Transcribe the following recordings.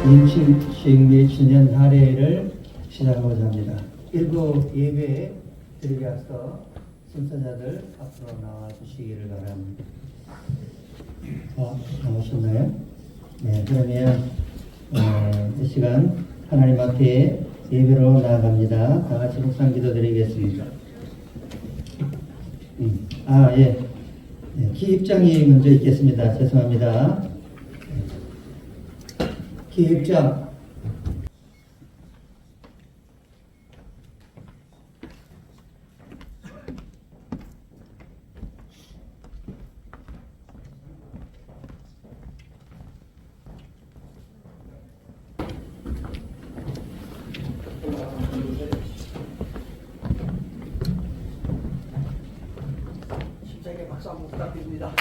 임신식미 진연 할애를 시작하고자 합니다. 일부 예배 드리기 앞서 순서자들 앞으로 나와 주시기를 바랍니다. 나오셨나요? 네, 그러면 이 시간 하나님 앞에 예배로 나아갑니다. 다 같이 묵상 기도 드리겠습니다. 예. 네, 기입장이 먼저 있겠습니다. 죄송합니다. 기입장. 심장에 박수 한번 부탁드립니다.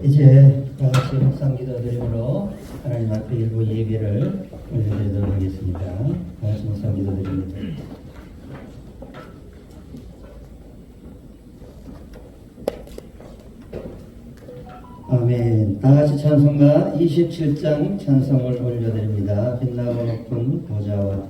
이제 다같이 묵상 기도 드림으로 하나님 앞에 일부 예배를 올려드리도록 하겠습니다. 다같이 묵상 기도 드립니다. 아멘. 다같이 찬송가 27장 찬송을 올려드립니다. 빛나고 높은 보좌와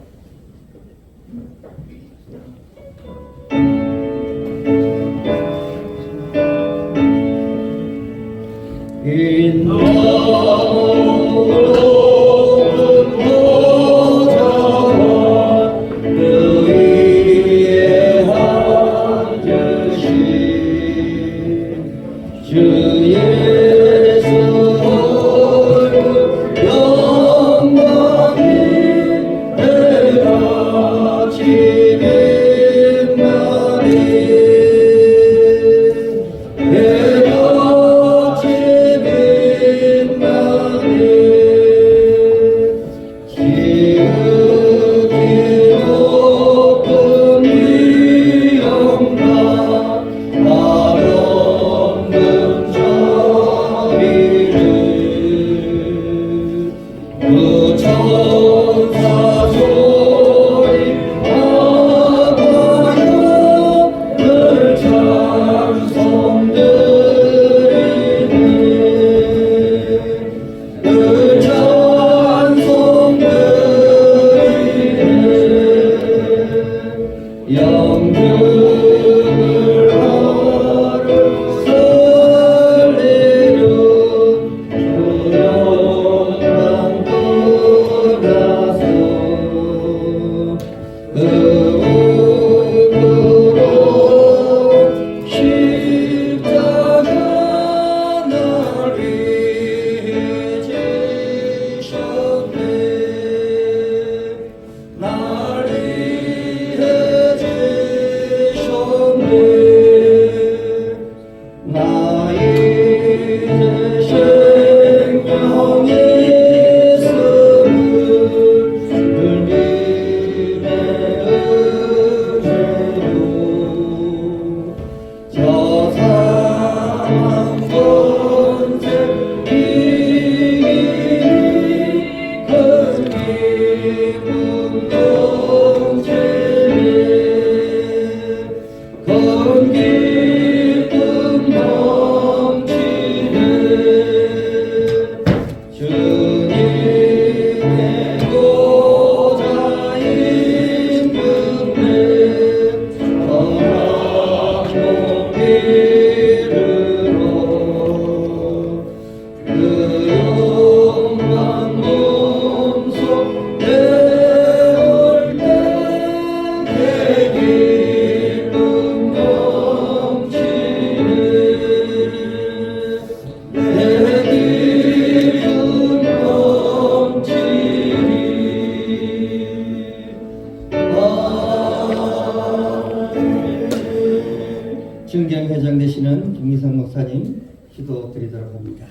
중경회장 되시는 김미성 목사님 기도 드리도록 합니다.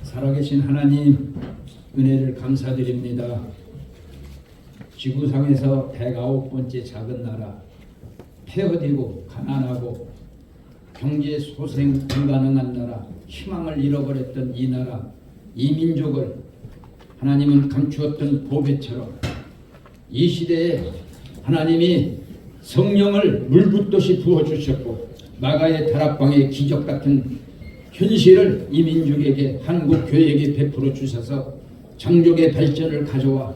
살아계신 하나님 은혜를 감사드립니다. 지구상에서 109번째 작은 나라, 폐허되고 가난하고 경제 소생 불가능한 나라, 희망을 잃어버렸던 이 나라, 이 민족을 하나님은 감추었던 보배처럼 이 시대에 하나님이 성령을 물붓듯이 부어주셨고 마가의 다락방의 기적 같은 현실을 이 민족에게, 한국 교회에게 베풀어 주셔서 장족의 발전을 가져와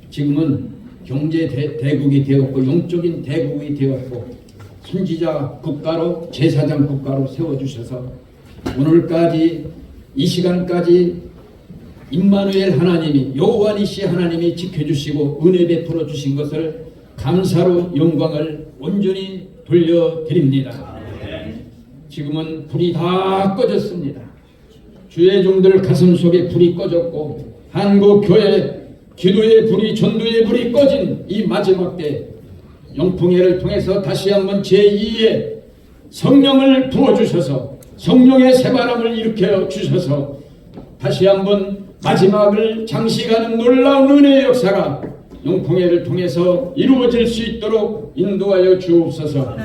지금은 경제 대국이 되었고 영적인 대국이 되었고 선지자 국가로, 제사장 국가로 세워주셔서 오늘까지 이 시간까지 임마누엘 하나님이, 여호와 니시 하나님이 지켜주시고 은혜 베풀어 주신 것을 감사로 영광을 온전히 돌려드립니다. 지금은 불이 다 꺼졌습니다. 주의 종들 가슴 속에 불이 꺼졌고 한국 교회 기도의 불이, 전도의 불이 꺼진 이 마지막 때 영풍회를 통해서 다시 한번 제2의 성령을 부어주셔서 성령의 새바람을 일으켜 주셔서 다시 한번 마지막을 장식하는 놀라운 은혜의 역사가 영풍회를 통해서 이루어질 수 있도록 인도하여 주옵소서.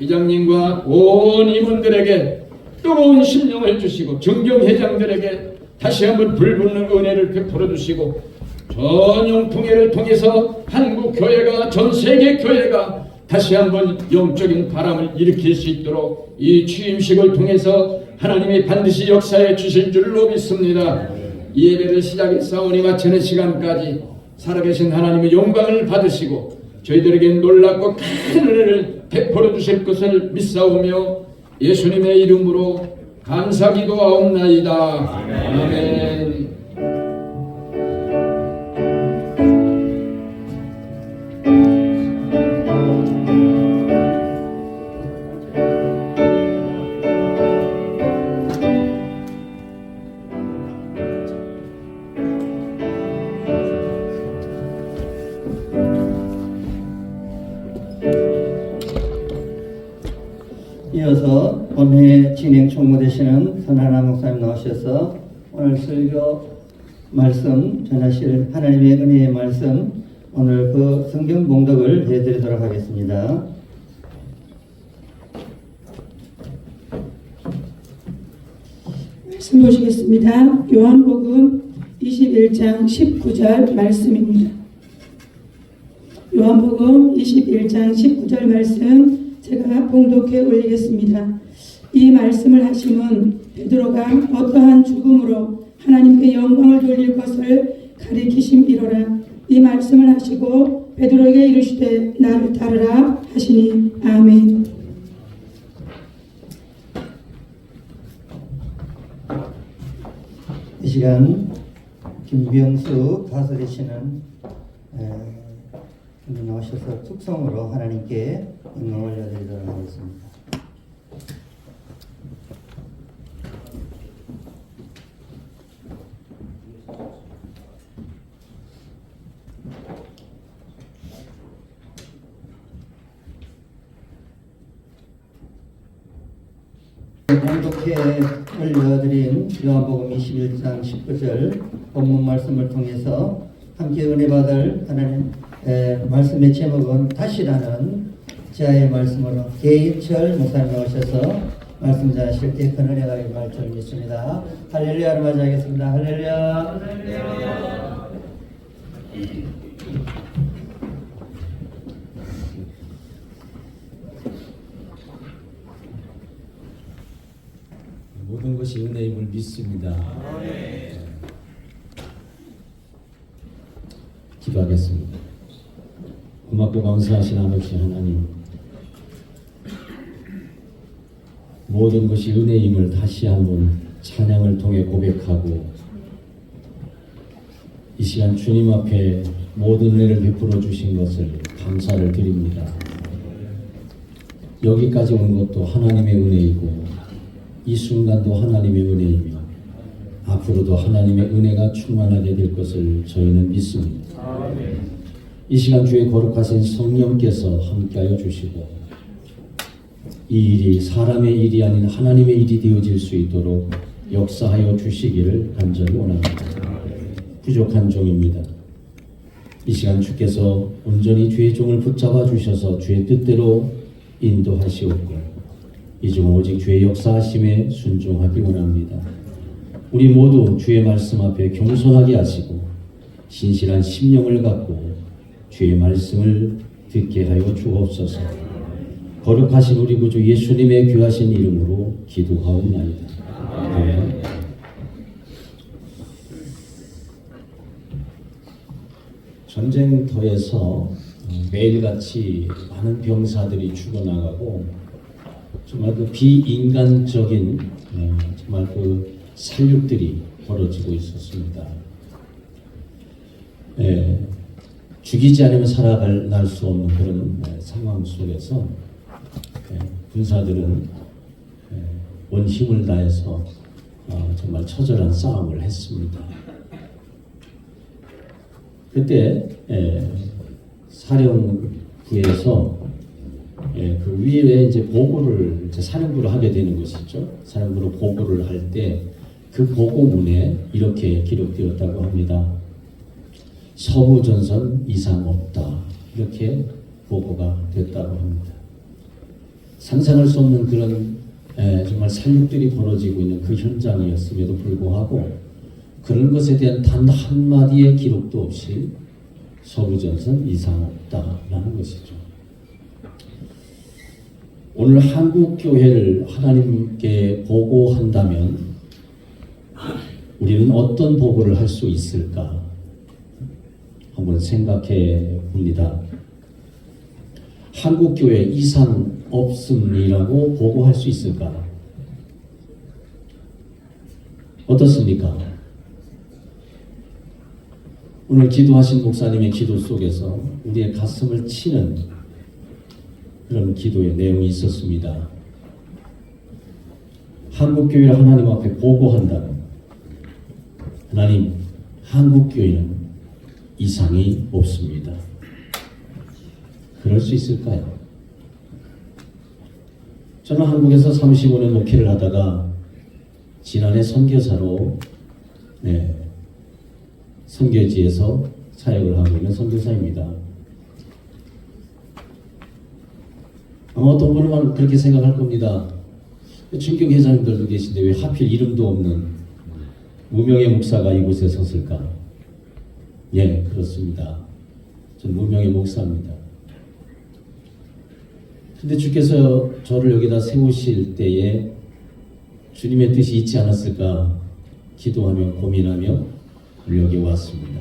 회장님과 온 임원들에게 뜨거운 심령을 주시고 정경회장들에게 다시 한번 불붙는 은혜를 베풀어 주시고 전 영풍회를 통해서 한국 교회가, 전 세계 교회가 다시 한번 영적인 바람을 일으킬 수 있도록 이 취임식을 통해서 하나님이 반드시 역사해 주실 줄로 믿습니다. 이 예배를 시작했사오니 마치는 시간까지 살아계신 하나님의 영광을 받으시고 저희들에게 놀랍고 큰 은혜를 베풀어 주실 것을 믿사오며 예수님의 이름으로 감사기도하옵나이다. 아멘. 이어서 본회 진행 총무되시는 선하나 목사님 나오셔서 오늘 설교 말씀 전하실 하나님의 은혜의 말씀, 오늘 그 성경 봉독을 해드리도록 하겠습니다. 말씀 보시겠습니다. 요한복음 21장 19절 말씀입니다. 요한복음 21장 19절 말씀 제가 봉독해 올리겠습니다. 이 말씀을 하심은 베드로가 어떠한 죽음으로 하나님께 영광을 돌릴 것을 가리키심이로라. 이 말씀을 하시고 베드로에게 이르시되 나를 따르라 하시니 아멘. 이 시간 김병수 가수 되시는 분이 나오셔서 축성으로 하나님께 영광을 올려드리도록 하겠습니다. 봉독해 올려드린 요한복음 21장 19절 본문 말씀을 통해서 함께 은혜 받을 하나님 말씀의 제목은 다시라는 지하의 말씀으로 개인철 목사님 나오셔서 말씀 전하실 때 큰 은혜가 임할 줄 믿습니다. 할렐루야를 맞이하겠습니다. 할렐루야. 모든 것이 은혜임을 믿습니다. 기도하겠습니다. 고맙고 감사하신 아버지 하나님, 모든 것이 은혜임을 다시 한번 찬양을 통해 고백하고 이 시간 주님 앞에 모든 은혜를 베풀어 주신 것을 감사를 드립니다. 여기까지 온 것도 하나님의 은혜이고 이 순간도 하나님의 은혜이며 앞으로도 하나님의 은혜가 충만하게 될 것을 저희는 믿습니다. 이 시간 주의 거룩하신 성령께서 함께하여 주시고 이 일이 사람의 일이 아닌 하나님의 일이 되어질 수 있도록 역사하여 주시기를 간절히 원합니다. 부족한 종입니다. 이 시간 주께서 온전히 주의 종을 붙잡아 주셔서 주의 뜻대로 인도하시옵고 이 중 오직 주의 역사하심에 순종하기 원합니다. 우리 모두 주의 말씀 앞에 겸손하게 하시고 신실한 심령을 갖고 주의 말씀을 듣게 하여 주옵소서. 거룩하신 우리 구주 예수님의 귀하신 이름으로 기도하옵나이다. 아멘. 전쟁터에서 매일같이 많은 병사들이 죽어나가고 정말 그 비인간적인 정말 그 살육들이 벌어지고 있었습니다. 죽이지 않으면 살아날 수 없는 그런 상황 속에서 군사들은 온 힘을 다해서 정말 처절한 싸움을 했습니다. 그때 사령부에서 그 위에 이제 보고를 이제 사령부로 하게 되는 것이죠. 사령부로 보고를 할 때 그 보고문에 이렇게 기록되었다고 합니다. 서부전선 이상 없다. 이렇게 보고가 됐다고 합니다. 상상할 수 없는 그런 정말 살육들이 벌어지고 있는 그 현장이었음에도 불구하고 그런 것에 대한 단 한마디의 기록도 없이 서부전선 이상 없다라는 것이죠. 오늘 한국교회를 하나님께 보고한다면 우리는 어떤 보고를 할 수 있을까? 한번 생각해 봅니다. 한국교회 이상 없음이라고 보고할 수 있을까? 어떻습니까? 오늘 기도하신 목사님의 기도 속에서 우리의 가슴을 치는 그런 기도의 내용이 있었습니다. 한국교회를 하나님 앞에 보고한다면 하나님, 한국교회는 이상이 없습니다. 그럴 수 있을까요? 저는 한국에서 35년 목회를 하다가 지난해 선교사로 선교지에서 사역을 하고 있는 선교사입니다. 아마 어떤 분은 그렇게 생각할 겁니다. 중경 회장님들도 계신데 왜 하필 이름도 없는 무명의 목사가 이곳에 섰을까? 예, 그렇습니다. 전 무명의 목사입니다. 근데 주께서 저를 여기다 세우실 때에 주님의 뜻이 있지 않았을까 기도하며 고민하며 여기 왔습니다.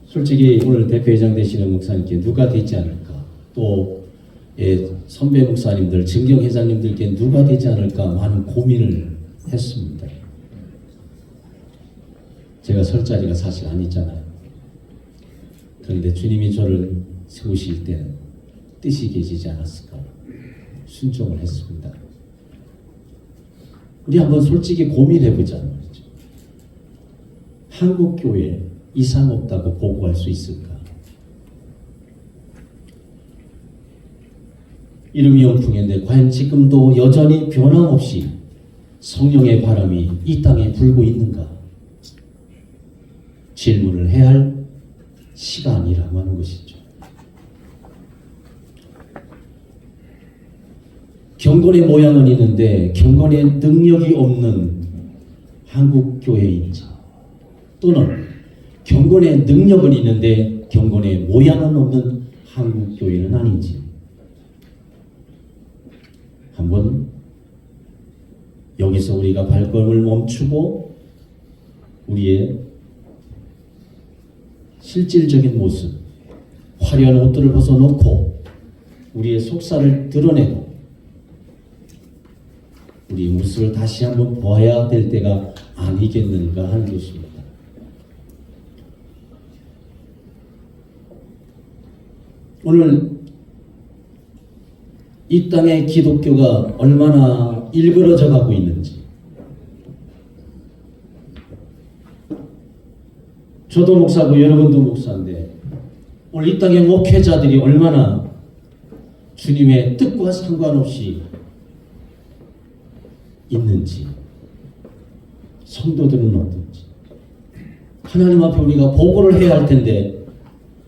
솔직히 오늘 대표회장 되시는 목사님께 누가 되지 않을까, 또 선배 목사님들, 증경회장님들께 누가 되지 않을까 많은 고민을 했습니다. 제가 설 자리가 사실 아니잖아요. 그런데 주님이 저를 세우실 때는 뜻이 계시지 않았을까 순종을 했습니다. 우리 한번 솔직히 고민해보자는 거죠. 한국교회 이상 없다고 보고할 수 있을까? 이름이 영풍인데 과연 지금도 여전히 변함없이 성령의 바람이 이 땅에 불고 있는가? 질문을 해야 할 시간이라고 하는 것이죠. 경건의 모양은 있는데 경건의 능력이 없는 한국교회인지, 또는 경건의 능력은 있는데 경건의 모양은 없는 한국교회는 아닌지 한번 여기서 우리가 발걸음을 멈추고 우리의 실질적인 모습, 화려한 옷들을 벗어놓고 우리의 속살을 드러내고 우리 모습을 다시 한번 보아야 될 때가 아니겠는가 하는 것입니다. 오늘 이 땅의 기독교가 얼마나 일그러져 가고 있는지, 저도 목사고 여러분도 목사인데 오늘 이 땅의 목회자들이 얼마나 주님의 뜻과 상관없이 있는지, 성도들은 어떤지, 하나님 앞에 우리가 보고를 해야 할 텐데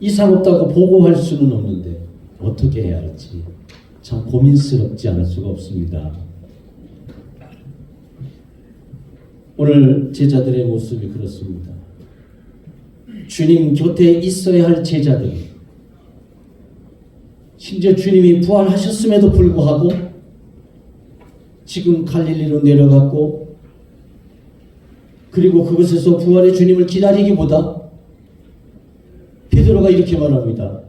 이상 없다고 보고할 수는 없는데 어떻게 해야 할지 참 고민스럽지 않을 수가 없습니다. 오늘 제자들의 모습이 그렇습니다. 주님 곁에 있어야 할 제자들, 심지어 주님이 부활하셨음에도 불구하고 지금 갈릴리로 내려갔고, 그리고 그곳에서 부활의 주님을 기다리기보다 베드로가 이렇게 말합니다.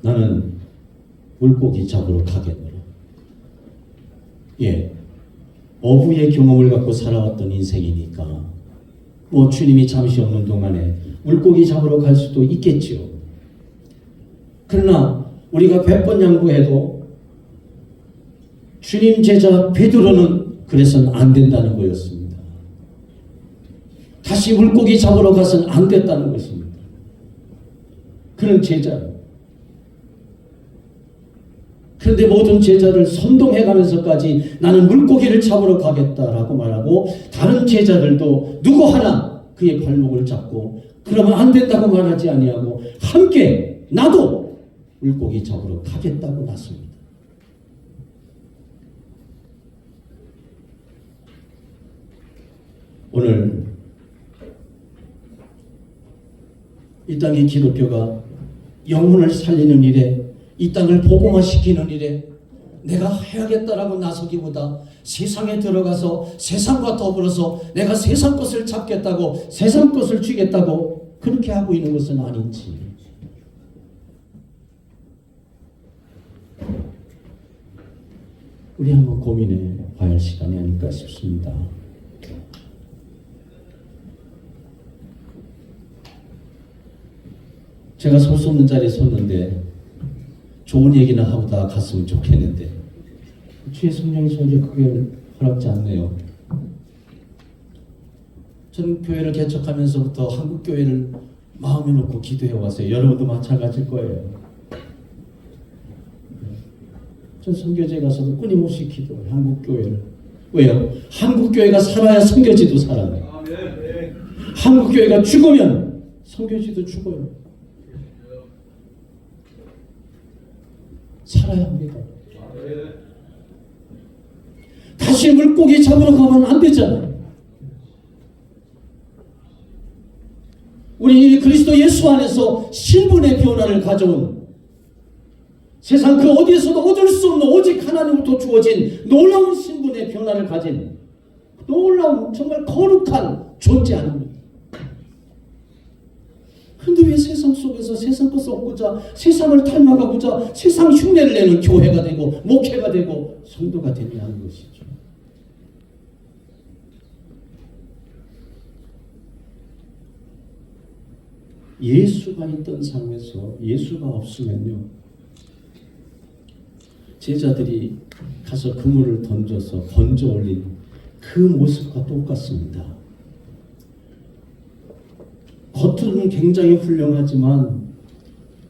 나는 물고기 잡으러 가겠노라. 예, 어부의 경험을 갖고 살아왔던 인생이니까 뭐 주님이 잠시 없는 동안에 물고기 잡으러 갈 수도 있겠지요. 그러나 우리가 100번 양보해도 주님 제자 베드로는 그래서는 안 된다는 거였습니다. 다시 물고기 잡으러 가서는 안 됐다는 것입니다. 그는 제자예요. 그런데 모든 제자를 선동해가면서까지 나는 물고기를 잡으러 가겠다라고 말하고, 다른 제자들도 누구 하나 그의 발목을 잡고 그러면 안 된다고 말하지 아니하고 함께 나도 물고기 잡으러 가겠다고 나섭니다. 오늘 이 땅의 기독교가 영혼을 살리는 일에, 이 땅을 복음화시키는 일에 내가 해야겠다라고 나서기보다 세상에 들어가서 세상과 더불어서 내가 세상 것을 잡겠다고, 세상 것을 쥐겠다고 그렇게 하고 있는 것은 아닌지, 우리 한번 고민해 봐야 할 시간이 아닐까 싶습니다. 제가 설 수 없는 자리에 섰는데 좋은 얘기나 하고 다 갔으면 좋겠는데 주의 성령이 도저히 그게 허락지 않네요. 저는 교회를 개척하면서부터 한국 교회를 마음에 놓고 기도해 왔어요. 여러분도 마찬가지일 거예요. 전 선교지에 가서도 끊임없이 기도해요. 한국 교회를. 왜요? 한국 교회가 살아야 선교지도 살아요. 한국 교회가 죽으면 선교지도 죽어요. 살아야 합니다. 다시 물고기 잡으러 가면 안 되잖아요. 우리 그리스도 예수 안에서 신분의 변화를 가져온, 세상 그 어디에서도 얻을 수 없는 오직 하나님부터 주어진 놀라운 신분의 변화를 가진 놀라운 정말 거룩한 존재 아닙니까? 그런데 왜 세상 속에서 세상 것을 얻고자, 세상을 닮아가고자 세상 흉내를 내는 교회가 되고 목회가 되고 성도가 되냐는 것이죠. 예수가 있던 삶에서 예수가 없으면요, 제자들이 가서 그물을 던져서 건져 올린 그 모습과 똑같습니다. 겉으로는 굉장히 훌륭하지만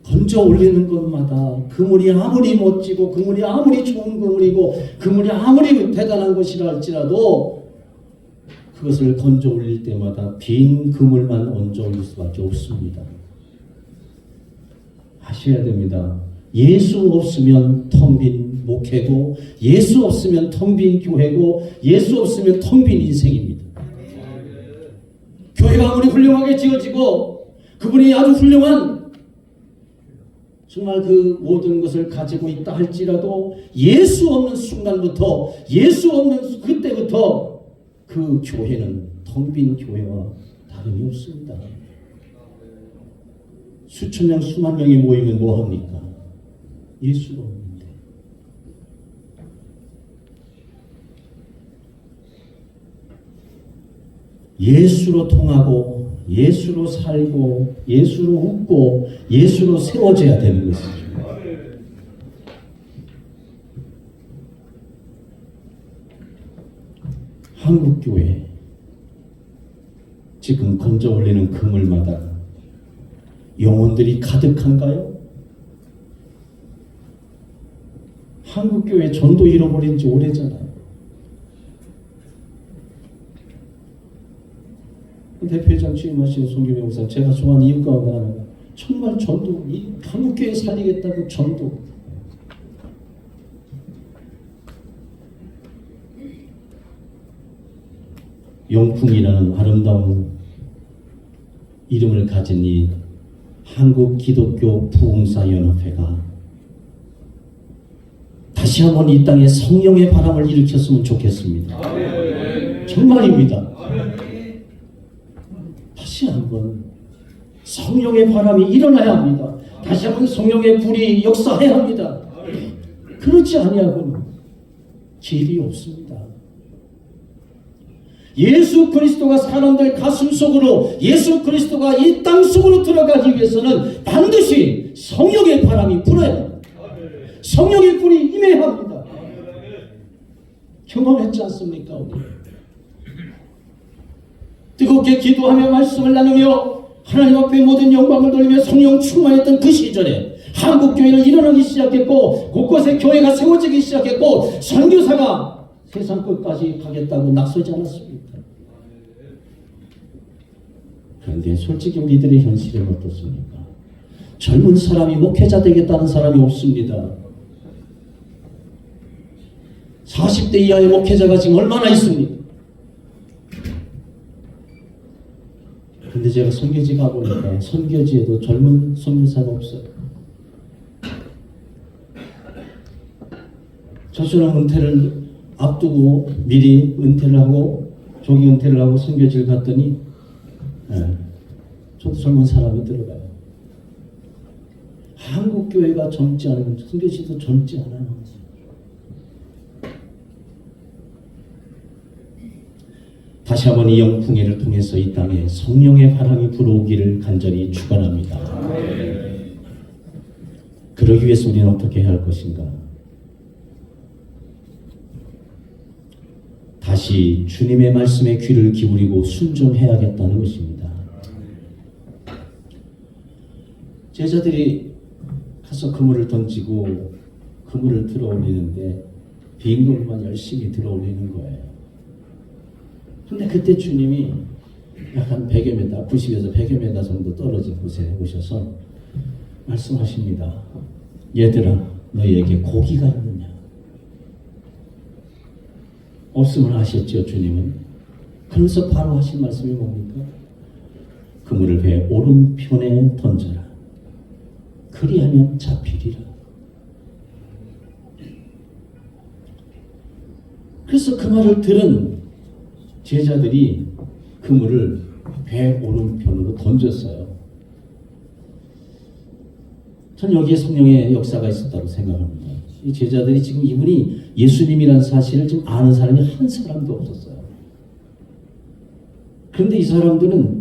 건져 올리는 것마다 그물이 아무리 멋지고 그물이 아무리 좋은 그물이고 그물이 아무리 대단한 것이라 할지라도 그것을 건져 올릴 때마다 빈 그물만 얹어 올릴 수밖에 없습니다. 아셔야 됩니다. 예수 없으면 텅 빈 목회고, 예수 없으면 텅 빈 교회고, 예수 없으면 텅 빈 인생입니다. 교회가 아무리 훌륭하게 지어지고 그분이 아주 훌륭한 정말 그 모든 것을 가지고 있다 할지라도 예수 없는 순간부터, 예수 없는 그때부터 그 교회는 텅 빈 교회와 다름이 없습니다. 수천 명, 수만 명이 모이면 뭐합니까? 예수가 없는데. 예수로 통하고 예수로 살고 예수로 웃고 예수로 세워져야 되는 것이죠. 한국교회 지금 건져 올리는 그물마다 영혼들이 가득한가요? 한국교회 전도 잃어버린 지 오래잖아요. 대표회장 취임하신 송기명 목사, 제가 좋아하는 이유 가운데 하나가 정말 전도, 이 한국교회 살리겠다고 전도. 영풍이라는 아름다운 이름을 가진 이 한국 기독교 부흥사연합회가 다시 한번 이 땅에 성령의 바람을 일으켰으면 좋겠습니다. 정말입니다. 다시 한번 성령의 바람이 일어나야 합니다. 다시 한번 성령의 불이 역사해야 합니다. 그렇지 아니하고는 길이 없습니다. 예수 그리스도가 사람들 가슴 속으로, 예수 그리스도가 이 땅 속으로 들어가기 위해서는 반드시 성령의 바람이 불어야 합니다. 성령의 불이 임해야 합니다. 경험했지 않습니까? 우리 뜨겁게 기도하며 말씀을 나누며 하나님 앞에 모든 영광을 돌리며 성령 충만했던 그 시절에 한국교회는 일어나기 시작했고, 곳곳에 교회가 세워지기 시작했고, 선교사가 세상 끝까지 가겠다고 낙서지 않았습니까? 그런데 솔직히 우리들의 현실은 어떻습니까? 젊은 사람이 목회자 되겠다는 사람이 없습니다. 40대 이하의 목회자가 지금 얼마나 있습니까? 근데 제가 선교지 가보니까 선교지에도 젊은 선교사가 없어요. 저처럼 은퇴를 앞두고 미리 은퇴를 하고 조기 은퇴를 하고 선교지를 갔더니 저도 젊은 사람이 들어가요. 한국 교회가 젊지 않으면 선교지도 젊지 않아요. 다시 한번 이 영풍회를 통해서 이 땅에 성령의 바람이 불어오기를 간절히 축원합니다. 그러기 위해서 우리는 어떻게 해야 할 것인가? 다시 주님의 말씀에 귀를 기울이고 순종해야겠다는 것입니다. 제자들이 가서 그물을 던지고 그물을 들어 올리는데 빈 그물만 열심히 들어 올리는 거예요. 근데 그때 주님이 약간 100여 미터, 90에서 100여 미터 정도 떨어진 곳에 오셔서 말씀하십니다. 얘들아, 너희에게 고기가 있느냐? 없으면 아셨죠, 주님은? 그러면서 바로 하신 말씀이 뭡니까? 그물을 배 오른편에 던져라. 그리하면 잡히리라. 그래서 그 말을 들은 제자들이 그물을 배 오른편으로 던졌어요. 전 여기에 성령의 역사가 있었다고 생각합니다. 이 제자들이 지금 이분이 예수님이라는 사실을 좀 아는 사람이 한 사람도 없었어요. 그런데 이 사람들은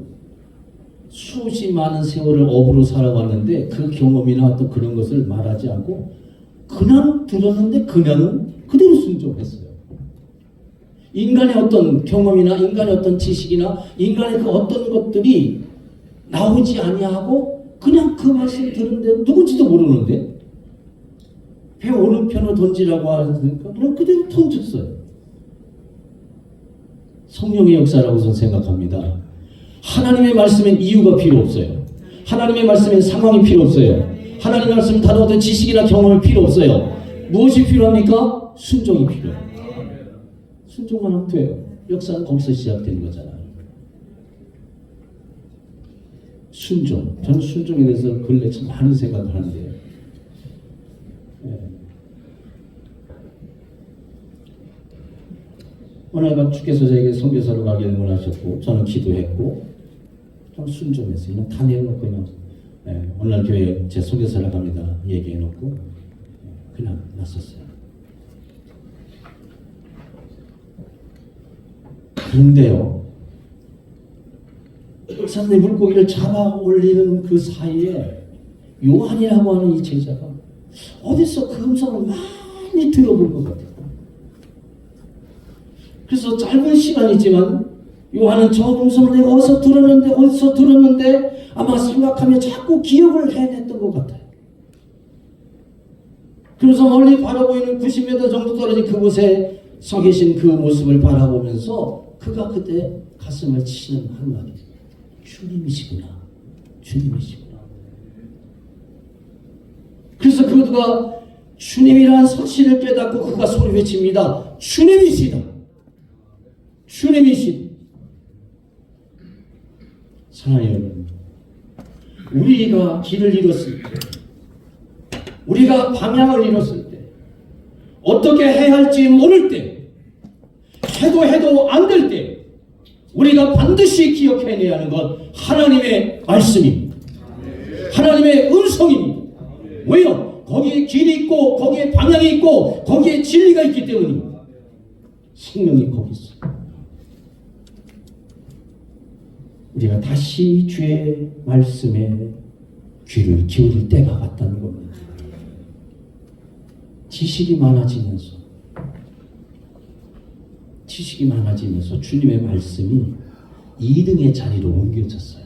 수십 많은 세월을 업으로 살아왔는데 그 경험이나 어떤 그런 것을 말하지 않고 그냥 들었는데 그냥은 그대로 순종했어요. 인간의 어떤 경험이나 인간의 어떤 지식이나 인간의 그 어떤 것들이 나오지 아니하고 그냥 그 말씀 들은데 누군지도 모르는데 배 오른편으로 던지라고 하니까 그냥 그대로 던졌어요. 성령의 역사라고 저는 생각합니다. 하나님의 말씀엔 이유가 필요 없어요. 하나님의 말씀엔 상황이 필요 없어요. 하나님의 말씀은 다른 어떤 지식이나 경험이 필요 없어요. 무엇이 필요합니까? 순종이 필요해요. 순종만 하면 돼요. 역사는 거기서 시작되는 거잖아요. 순종. 저는 순종에 대해서 근래 참 많은 생각을 하는데요. 어느 날 주께서 저에게 선교사로 가기를 원하셨고 저는 기도했고 좀 순종했어요. 그냥 다 내려놓고 그냥 어느 날 교회에 제 선교사로 갑니다 얘기해놓고 그냥 났었어요. 그런데요, 산내 물고기를 잡아 올리는 그 사이에 요한이라고 하는 이 제자가 어디서 그 음성을 많이 들어볼 것 같아요. 그래서 짧은 시간이지만 요한은 저 음성을 내가 어디서 들었는데 아마 생각하며 자꾸 기억을 해냈던 것 같아요. 그래서 멀리 바라보이는 90m 정도 떨어진 그곳에 서 계신 그 모습을 바라보면서 그가 그때 가슴을 치는 한마디. 주님이시구나. 주님이시구나. 그래서 그가 주님이라는 사실을 깨닫고 그가 소리 외칩니다. 주님이시다. 주님이시다. 사랑하는 여러분, 우리가 길을 잃었을 때, 우리가 방향을 잃었을 때, 어떻게 해야 할지 모를 때, 해도 안 될 때, 우리가 반드시 기억해내야 하는 것 하나님의 말씀입니다. 하나님의 음성입니다. 왜요? 거기에 길이 있고 거기에 방향이 있고 거기에 진리가 있기 때문입니다. 생명이 거기 있어요. 우리가 다시 주의 말씀에 귀를 기울일 때가 왔다는 겁니다. 지식이 많아지면서 주님의 말씀이 2등의 자리로 옮겨졌어요.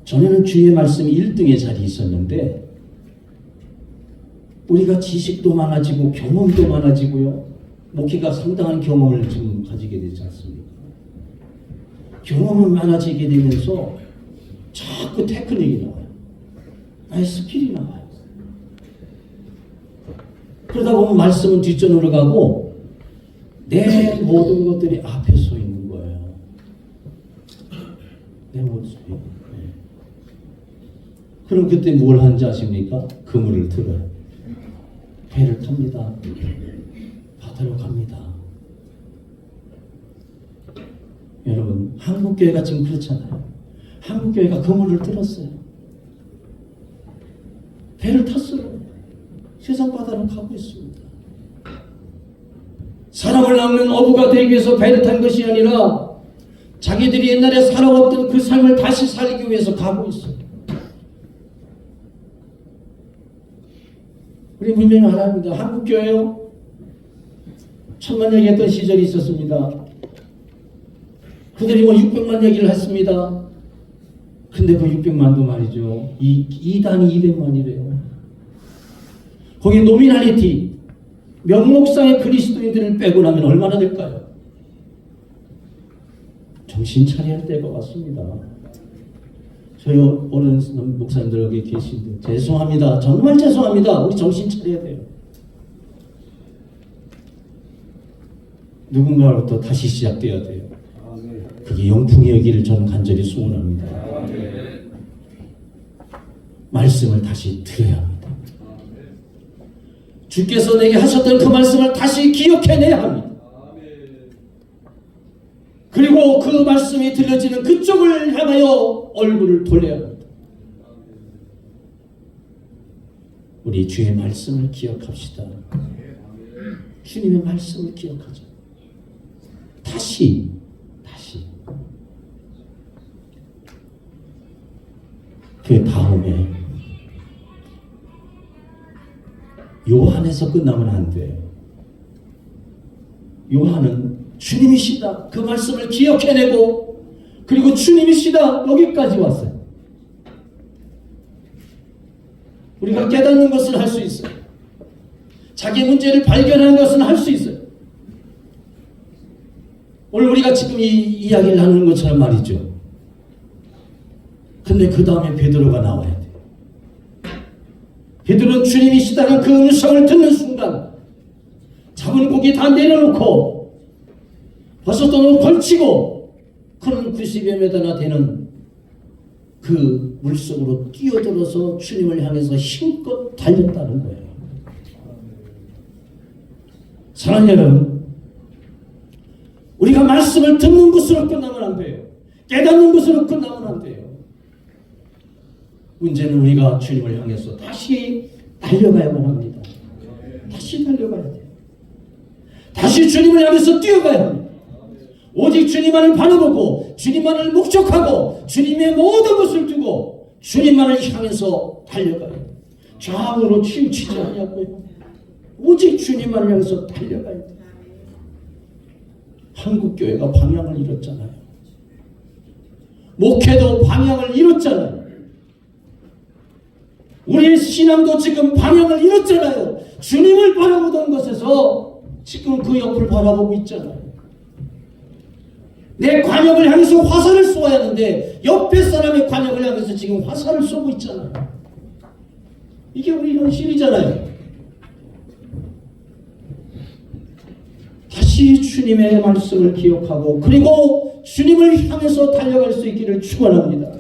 전에는 주의 말씀이 1등의 자리에 있었는데 우리가 지식도 많아지고 경험도 많아지고요. 목회가 상당한 경험을 지금 가지게 되지 않습니까? 경험이 많아지게 되면서 자꾸 테크닉이 나와요. 나의 스킬이 나와요. 그러다 보면 말씀은 뒷전으로 가고 내 모든 것들이 앞에 서 있는 거예요. 내 모습이. 그럼 그때 뭘 하는지 아십니까? 그물을 들어요. 배를 탑니다. 바다로 갑니다. 여러분, 한국교회가 지금 그렇잖아요. 한국교회가 그물을 들었어요. 배를 탔어요. 세상 바다로 가고 있습니다. 사람을 낚는 어부가 되기 위해서 배를 탄 것이 아니라 자기들이 옛날에 살아왔던 그 삶을 다시 살기 위해서 가고 있어요. 우리 분명히 알아야 합니다. 한국교회요. 천만 얘기했던 시절이 있었습니다. 그들이 600만 얘기를 했습니다. 근데 그 600만도 말이죠. 이단이 200만이래요. 거기 노미널리티, 명목상의 그리스도인들을 빼고 나면 얼마나 될까요? 정신 차려야 할 때가 왔습니다. 저희 어른 목사님들 여기 계신데 죄송합니다. 정말 죄송합니다. 우리 정신 차려야 돼요. 누군가로부터 다시 시작돼야 돼요. 그게 영풍이었기를 저는 간절히 소원합니다. 말씀을 다시 들어야 합니다. 주께서 내게 하셨던 그 말씀을 다시 기억해내야 합니다. 그리고 그 말씀이 들려지는 그쪽을 향하여 얼굴을 돌려야 합니다. 우리 주의 말씀을 기억합시다. 주님의 말씀을 기억하자. 다시 그 다음에 요한에서 끝나면 안 돼요. 요한은 주님이시다. 그 말씀을 기억해내고 그리고 주님이시다. 여기까지 왔어요. 우리가 깨닫는 것은 할 수 있어요. 자기 문제를 발견하는 것은 할 수 있어요. 오늘 우리가 지금 이 이야기를 나누는 것처럼 말이죠. 근데 그 다음에 베드로가 나와야 돼요. 베드로는 주님이시다는 그 음성을 듣는 순간 잡은 고기 다 내려놓고 버섯돈을 걸치고 그는 90여 미터나 되는 그 물속으로 뛰어들어서 주님을 향해서 힘껏 달렸다는 거예요. 사랑하는 여러분, 우리가 말씀을 듣는 것으로 끝나면 안 돼요. 깨닫는 것으로 끝나면 안 돼요. 문제는 우리가 주님을 향해서 다시 달려가야만 합니다. 다시 달려가야 돼요. 다시 주님을 향해서 뛰어가야 합니다. 오직 주님만을 바라보고 주님만을 목적하고 주님의 모든 것을 두고 주님만을 향해서 달려가야 돼요. 좌우로 치우치지 않냐고요. 오직 주님만을 향해서 달려가야 돼요. 한국교회가 방향을 잃었잖아요. 목회도 방향을 잃었잖아요. 우리의 신앙도 지금 방향을 잃었잖아요. 주님을 바라보던 것에서 지금 그 옆을 바라보고 있잖아요. 내 관역을 향해서 화살을 쏘아야 하는데 옆에 사람의 관역을 향해서 지금 화살을 쏘고 있잖아요. 이게 우리 현실이잖아요. 다시 주님의 말씀을 기억하고 그리고 주님을 향해서 달려갈 수 있기를 축원합니다.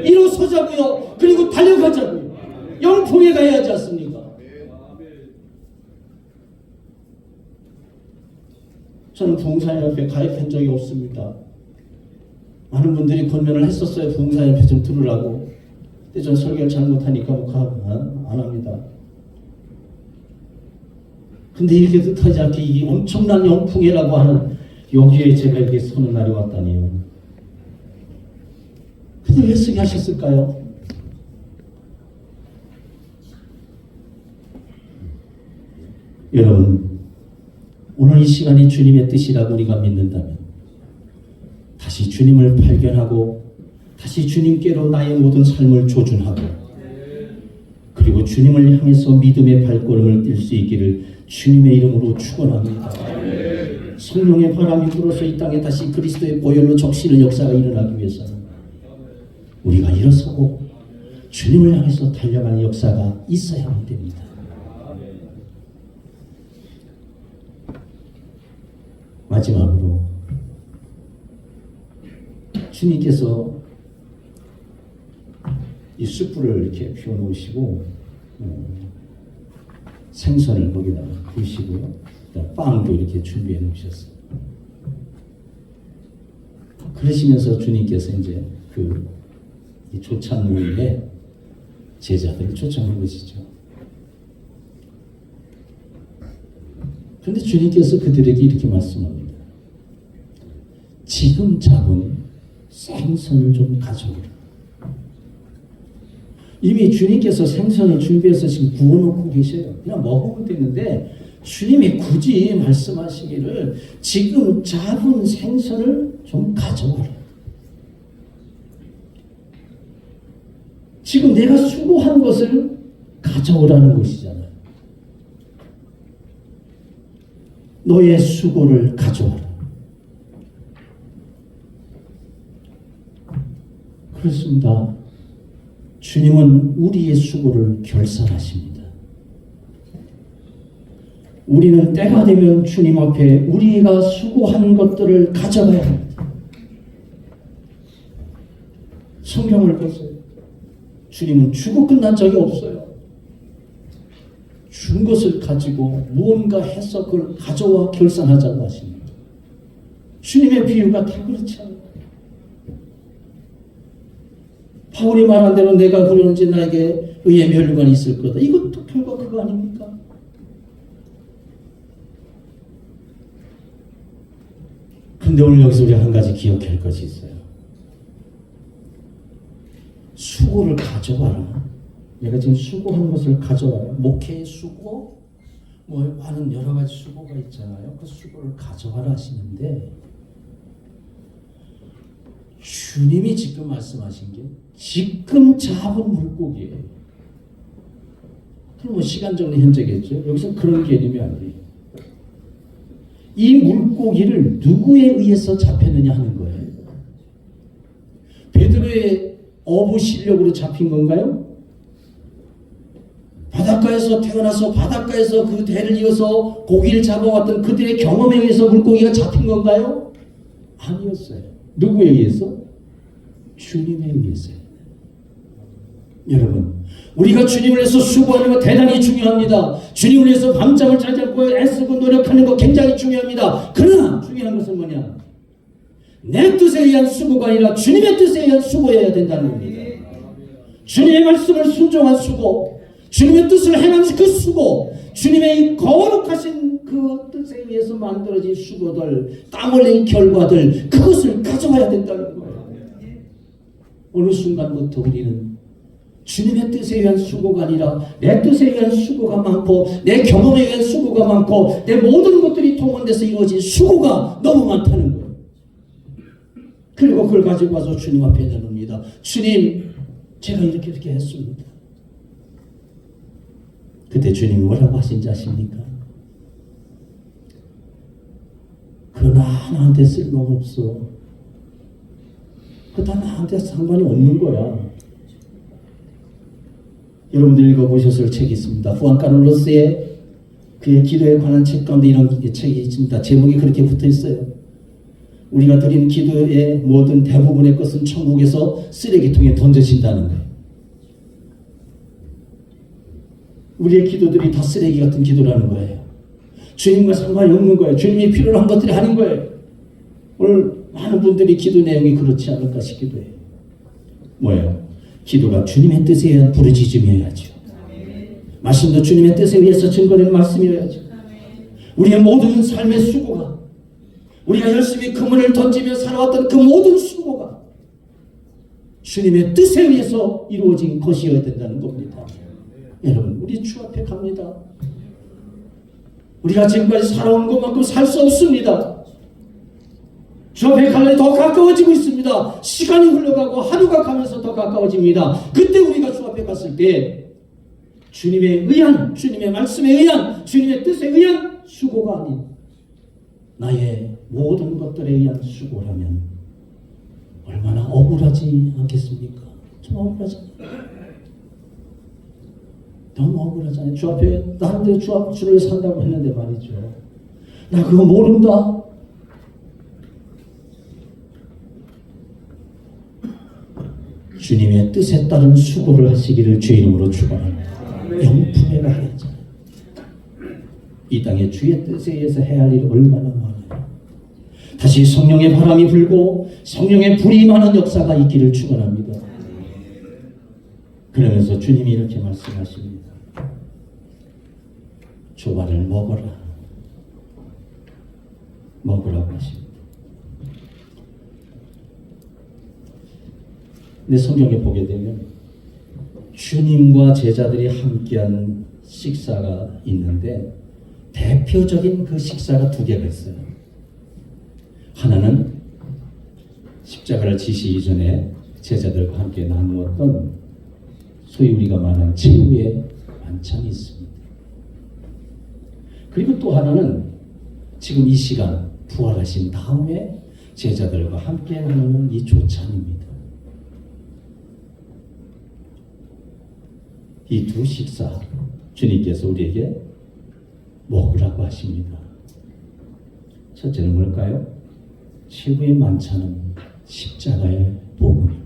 일어서자고요. 그리고 달려가자고요. 영풍에 가야 하지 않습니까? 저는 부흥사연협회 가입한 적이 없습니다. 많은 분들이 권면을 했었어요. 부흥사연협회 좀 들으라고. 근데 전 설교를 잘못하니까 안 합니다. 근데 이렇게 뜻하지 않게 이 엄청난 영풍이라고 하는 여기에 제가 이렇게 서는 날이 왔다니요. 근데 왜 쓰게 하셨을까요? 여러분, 오늘 이 시간이 주님의 뜻이라고 우리가 믿는다면 다시 주님을 발견하고 다시 주님께로 나의 모든 삶을 조준하고 그리고 주님을 향해서 믿음의 발걸음을 뛸 수 있기를 주님의 이름으로 축원합니다. 성령의 바람이 불어서 이 땅에 다시 그리스도의 보혈로 적시는 역사가 일어나기 위해서는 우리가 일어서고 주님을 향해서 달려가는 역사가 있어야만 됩니다. 마지막으로 주님께서 이 숯불을 이렇게 피워놓으시고 생선을 거기다가 구우시고요. 빵도 이렇게 준비해 놓으셨어요. 그러시면서 주님께서 이제 이 조찬무에 제자들을 초청한 것이죠. 그런데 주님께서 그들에게 이렇게 말씀합니다. 지금 잡은 생선을 좀 가져오라. 이미 주님께서 생선을 준비해서 지금 구워놓고 계셔요. 그냥 먹으면 되는데 주님이 굳이 말씀하시기를 지금 잡은 생선을 좀 가져오라. 지금 내가 수고한 것을 가져오라는 것이잖아요. 너의 수고를 가져오라. 그렇습니다. 주님은 우리의 수고를 결산하십니다. 우리는 때가 되면 주님 앞에 우리가 수고한 것들을 가져가야 합니다. 성경을 보세요. 주님은 주고 끝난 적이 없어요. 준 것을 가지고 무언가 해서 그걸 가져와 결산하자고 하십니다. 주님의 비유가 다 그렇지 않아요. 바울이 말한 대로 내가 그러는지 나에게 의의 면류관이 있을 거다. 이것도 결과 그거 아닙니까? 그런데 오늘 여기서 우리 한 가지 기억할 것이 있어요. 수고를 가져와라. 내가 지금 수고한 것을 가져와라. 목회의 수고, 많은 여러 가지 수고가 있잖아요. 그 수고를 가져와라 하시는데 주님이 지금 말씀하신 게 지금 잡은 물고기예요. 그럼 시간적으로 현재겠죠. 여기서 그런 개념이 아니에요. 이 물고기를 누구에 의해서 잡혔느냐 하는 거예요. 베드로의 어부 실력으로 잡힌 건가요? 바닷가에서 태어나서 바닷가에서 그 대를 이어서 고기를 잡아왔던 그들의 경험에 의해서 물고기가 잡힌 건가요? 아니었어요. 누구에 의해서? 주님에 의해서요. 여러분, 우리가 주님을 위해서 수고하는 거 대단히 중요합니다. 주님을 위해서 밤잠을 잘 잡고 애쓰고 노력하는 거 굉장히 중요합니다. 그러나 중요한 것은 뭐냐? 내 뜻에 의한 수고가 아니라 주님의 뜻에 의한 수고여야 된다는 겁니다. 주님의 말씀을 순종한 수고, 주님의 뜻을 행한 그 수고, 주님의 거룩하신 그 뜻에 의해서 만들어진 수고들, 땀 흘린 결과들, 그것을 가져와야 된다는 거예요. 어느 순간부터 우리는 주님의 뜻에 의한 수고가 아니라 내 뜻에 의한 수고가 많고 내 경험에 의한 수고가 많고 내 모든 것들이 동원돼서 이루어진 수고가 너무 많다는 거예요. 그리고 그걸 가지고 와서 주님 앞에 내놓습니다. 주님, 제가 이렇게 했습니다. 그때 주님이 뭐라고 하신지 아십니까? 그러나 하나한테 쓸모가 없어. 그다 나한테 상관이 없는 거야. 여러분들 읽어보셨을 책이 있습니다. 후안 카를로스의 그의 기도에 관한 책 가운데 이런 책이 있습니다. 제목이 그렇게 붙어 있어요. 우리가 드리는 기도의 모든 대부분의 것은 천국에서 쓰레기통에 던져진다는 거예요. 우리의 기도들이 다 쓰레기 같은 기도라는 거예요. 주님과 상관이 없는 거예요. 주님이 필요로 한 것들이 아닌 거예요. 오늘 많은 분들이 기도 내용이 그렇지 않을까 싶기도 해요. 뭐예요? 기도가 주님의 뜻에 의한 부르짖음이어야죠. 말씀도 주님의 뜻에 의해서 증거되는 말씀이어야죠. 우리의 모든 삶의 수고가, 우리가 열심히 그물을 던지며 살아왔던 그 모든 수고가 주님의 뜻에 의해서 이루어진 것이어야 된다는 겁니다. 여러분, 우리 주 앞에 갑니다. 우리가 지금까지 살아온 것만큼 살 수 없습니다. 주 앞에 갈래 더 가까워지고 있습니다. 시간이 흘러가고 하루가 가면서 더 가까워집니다. 그때 우리가 주 앞에 갔을 때 주님에 의한, 주님의 말씀에 의한, 주님의 뜻에 의한 수고가 아닌 나의 모든 것들에 의한 수고라면 얼마나 억울하지 않겠습니까? 좀 억울하잖아요. 너무 억울하잖아요. 주 앞에 나한테 주를 산다고 했는데 말이죠. 나 그거 모른다. 주님의 뜻에 따른 수고를 하시기를 주의 이름으로 축원합니다. 영풍에가 해야죠. 이 땅에 주의 뜻에 의해서 해야 할 일이 얼마나 많아요. 다시 성령의 바람이 불고 성령의 불이 임하는 역사가 있기를 축원합니다. 그러면서 주님이 이렇게 말씀하십니다. 조반을 먹어라. 먹으라고 하십니다. 근데 성경에 보게 되면 주님과 제자들이 함께한 식사가 있는데 대표적인 그 식사가 두 개가 있어요. 하나는 십자가를 지시기 전에 제자들과 함께 나누었던 소위 우리가 말하는 최후의 만찬이 있습니다. 그리고 또 하나는 지금 이 시간 부활하신 다음에 제자들과 함께 나누는 이 조찬입니다. 이 두 식사 주님께서 우리에게 먹으라고 하십니다. 첫째는 뭘까요? 최후의 만찬은 십자가의 복음입니다.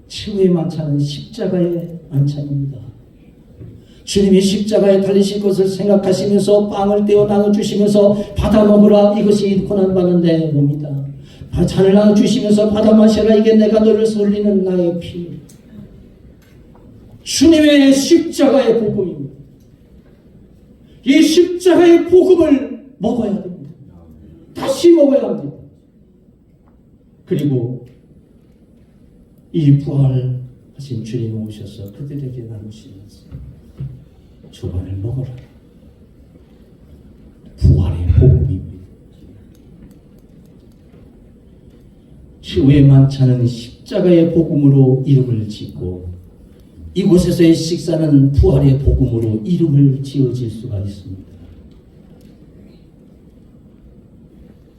최후의 만찬은 십자가의 만찬입니다. 주님이 십자가에 달리실 것을 생각하시면서 빵을 떼어 나눠주시면서 받아 먹으라, 이것이 고난받는 내 몸이다. 잔을 나눠주시면서 받아 마셔라, 이게 내가 너를 설리는 나의 피. 주님의 십자가의 복음입니다. 이 십자가의 복음을 먹어야 됩니다. 다시 먹어야 합니다. 그리고 이 부활하신 주님이 오셔서 그들에게 나누시면서 주반을 먹어라. 부활의 복음입니다. 최후의 만찬은 십자가의 복음으로 이름을 짓고 이곳에서의 식사는 부활의 복음으로 이름을 지어질 수가 있습니다.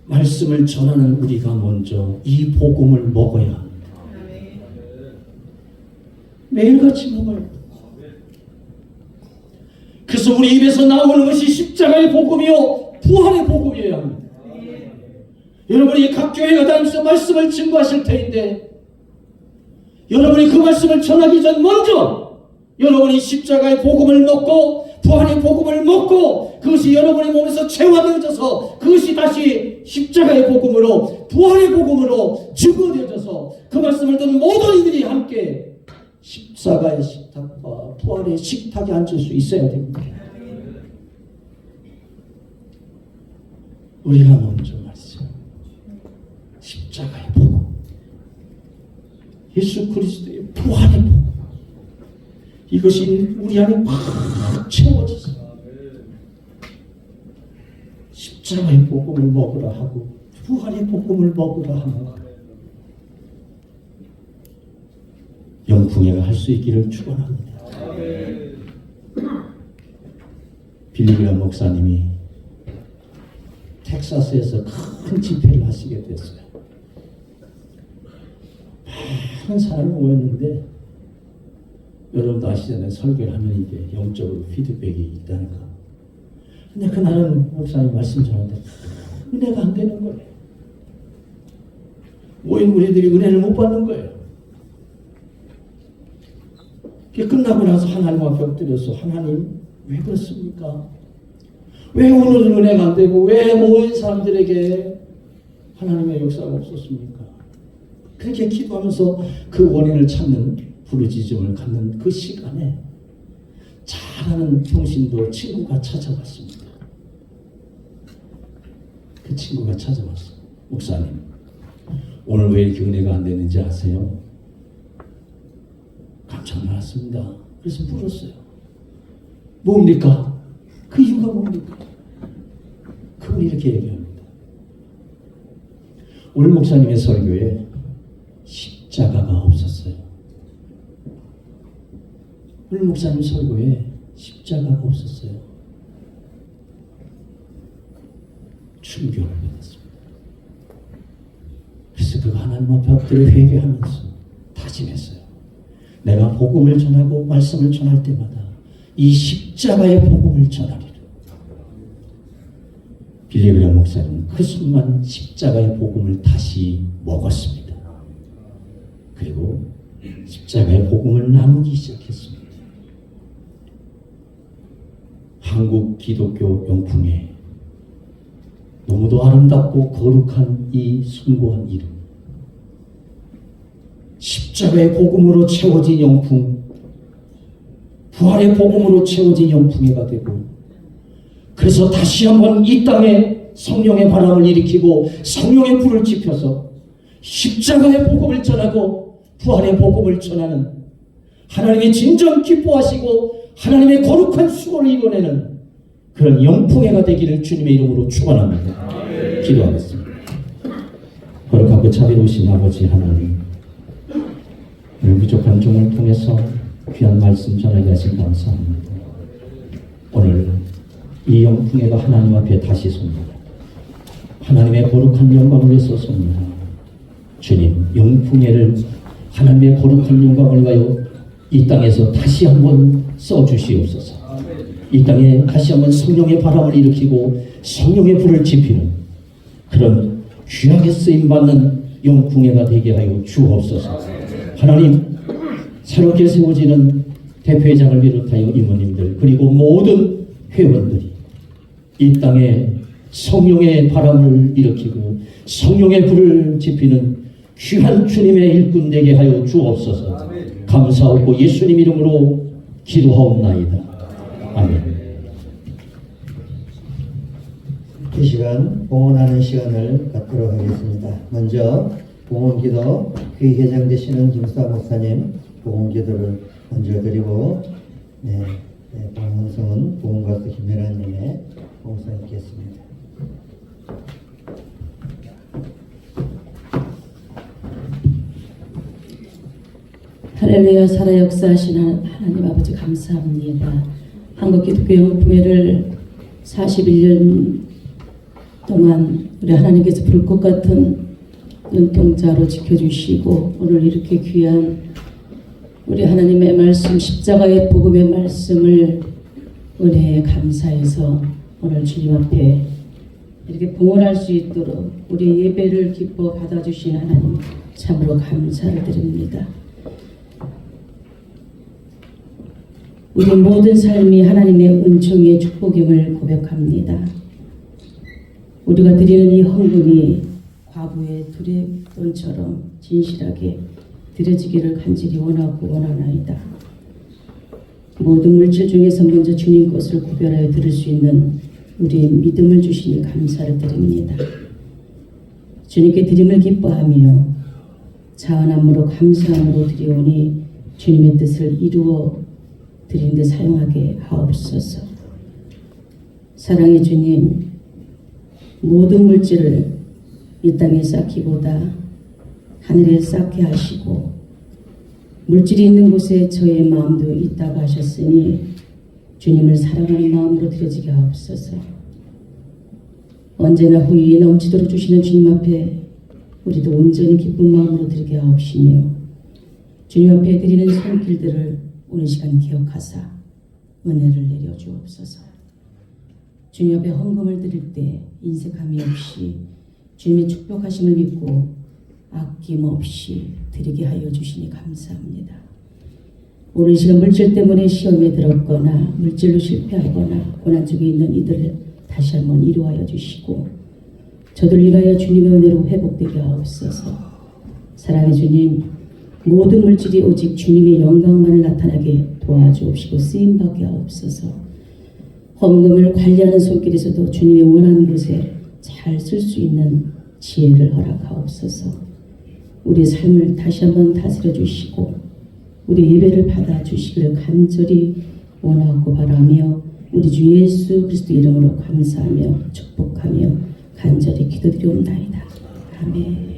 말씀을 전하는 우리가 먼저 이 복음을 먹어야 합니다. 매일같이 먹어야 합니다. 그래서 우리 입에서 나오는 것이 십자가의 복음이요 부활의 복음이어야 합니다. 여러분이 각 교회가 다니면서 말씀을 증거하실 터인데 여러분이 그 말씀을 전하기 전 먼저 여러분이 십자가의 복음을 먹고 부활의 복음을 먹고 그것이 여러분의 몸에서 체화되어져서 그것이 다시 십자가의 복음으로 부활의 복음으로 증거되어져서 그 말씀을 듣는 모든 이들이 함께 십자가의 식탁과 부활의 식탁에 앉을 수 있어야 됩니다. 우리가 먼저 말씀 십자가의 복음, 예수 그리스도의 부활의 복음, 이것이 우리 안에 꽉 채워져서 십자가의 복음을 먹으라 하고 부활의 복음을 먹으라 하고 영풍회가 할 수 있기를 축원합니다. 빌리그람 목사님이 텍사스에서 큰 집회를 하시게 됐어요. 한 사람이 모였는데 여러분도 아시잖아요. 설교를 하면 이게 영적으로 피드백이 있다는 거. 근데 그날은 목사님 말씀 전하는데 은혜가 안 되는 거예요. 모인 우리들이 은혜를 못 받는 거예요. 그게 끝나고 나서 하나님 앞에 엎드려서 하나님 왜 그렇습니까? 왜 오늘은 은혜가 안 되고 왜 모인 사람들에게 하나님의 역사가 없었습니까? 그렇게 기도하면서 그 원인을 찾는 부르짖음을 갖는 그 시간에 잘하는 평신도 친구가 찾아왔습니다. 그 친구가 찾아왔어요. 목사님, 오늘 왜 이렇게 은혜가 안 되는지 아세요? 깜짝 놀랐습니다. 그래서 물었어요. 뭡니까? 그 이유가 뭡니까? 그분이 이렇게 얘기합니다. 오늘 목사님의 설교에 십자가가 없었어요. 오늘 목사님 설교에 십자가가 없었어요. 충격을 받았습니다. 그래서 그 하나님 앞에 엎드려 회개하면서 다짐했어요. 내가 복음을 전하고 말씀을 전할 때마다 이 십자가의 복음을 전하리라. 빌리그레 목사님은 그 순간 십자가의 복음을 다시 먹었습니다. 그리고 십자가의 복음을 나누기 시작했습니다. 한국 기독교 영풍에 너무도 아름답고 거룩한 이 숭고한 이름, 십자가의 복음으로 채워진 영풍, 부활의 복음으로 채워진 영풍회가 되고, 그래서 다시 한번 이 땅에 성령의 바람을 일으키고 성령의 불을 지펴서 십자가의 복음을 전하고 부활의 복음을 전하는, 하나님이 진정 기뻐하시고 하나님의 거룩한 수고를 이뤄내는 그런 영풍회가 되기를 주님의 이름으로 축원합니다. 기도하겠습니다. 거룩하고 자비로우신 아버지 하나님, 오늘 부족한 종을 통해서 귀한 말씀 전하게 하신 감사합니다. 오늘 이 영풍회가 하나님 앞에 다시 섭니다. 하나님의 거룩한 영광을 위해서 섭니다. 주님, 영풍회를 하나님의 거룩한 영광을 위하여 이 땅에서 다시 한번 써주시옵소서. 이 땅에 다시 한번 성령의 바람을 일으키고 성령의 불을 지피는 그런 귀하게 쓰임받는 영풍회가 되게 하여 주옵소서. 하나님, 새롭게 세워지는 대표회장을 비롯하여 임원님들 그리고 모든 회원들이 이 땅에 성령의 바람을 일으키고 성령의 불을 지피는 귀한 주님의 일꾼 되게 하여 주옵소서. 감사하고 예수님 이름으로 기도하옵나이다. 아멘. 이 시간 봉헌하는 시간을 갖도록 하겠습니다. 먼저 봉헌기도 회개장 되시는 김수아 목사님 봉헌기도를 먼저 드리고, 봉헌성은 봉헌가수 김연아님의 봉헌성이 있겠습니다. 할렐루야. 살아 역사하신 하나님 아버지 감사합니다. 한국기독교 영풍회를 41년 동안 우리 하나님께서 불꽃 같은 눈동자로 지켜주시고 오늘 이렇게 귀한 우리 하나님의 말씀, 십자가의 복음의 말씀을 은혜에 감사해서 오늘 주님 앞에 이렇게 봉헌할 수 있도록 우리 예배를 기뻐 받아주신 하나님 참으로 감사를 드립니다. 우리 모든 삶이 하나님의 은총의 축복임을 고백합니다. 우리가 드리는 이 헌금이 과부의 두레돈처럼 진실하게 드려지기를 간절히 원하고 원하나이다. 모든 물질 중에서 먼저 주님 것을 구별하여 들을 수 있는 우리의 믿음을 주시니 감사를 드립니다. 주님께 드림을 기뻐하며 자원함으로 감사함으로 드리오니 주님의 뜻을 이루어 드린 데 사용하게 하옵소서. 사랑의 주님, 모든 물질을 이 땅에 쌓기보다 하늘에 쌓게 하시고 물질이 있는 곳에 저의 마음도 있다고 하셨으니 주님을 사랑하는 마음으로 드려지게 하옵소서. 언제나 후이 넘치도록 주시는 주님 앞에 우리도 온전히 기쁜 마음으로 드리게 하옵시며 주님 앞에 드리는 손길들을 오늘 시간 기억하사 은혜를 내려 주옵소서. 주님 앞에 헌금을 드릴 때 인색함이 없이 주님의 축복하심을 믿고 아낌없이 드리게 하여 주시니 감사합니다. 오늘 시간 물질 때문에 시험에 들었거나 물질로 실패하거나 고난 중에 있는 이들을 다시 한번 이루하여 주시고 저들 인하여 주님의 은혜로 회복되게 하옵소서. 사랑의 주님, 모든 물질이 오직 주님의 영광만을 나타나게 도와주옵시고 쓰임받게 하옵소서. 헌금을 관리하는 손길에서도 주님의 원하는 곳에 잘 쓸 수 있는 지혜를 허락하옵소서. 우리의 삶을 다시 한번 다스려 주시고 우리 예배를 받아 주시기를 간절히 원하고 바라며 우리 주 예수 그리스도 이름으로 감사하며 축복하며 간절히 기도드리옵나이다. 아멘.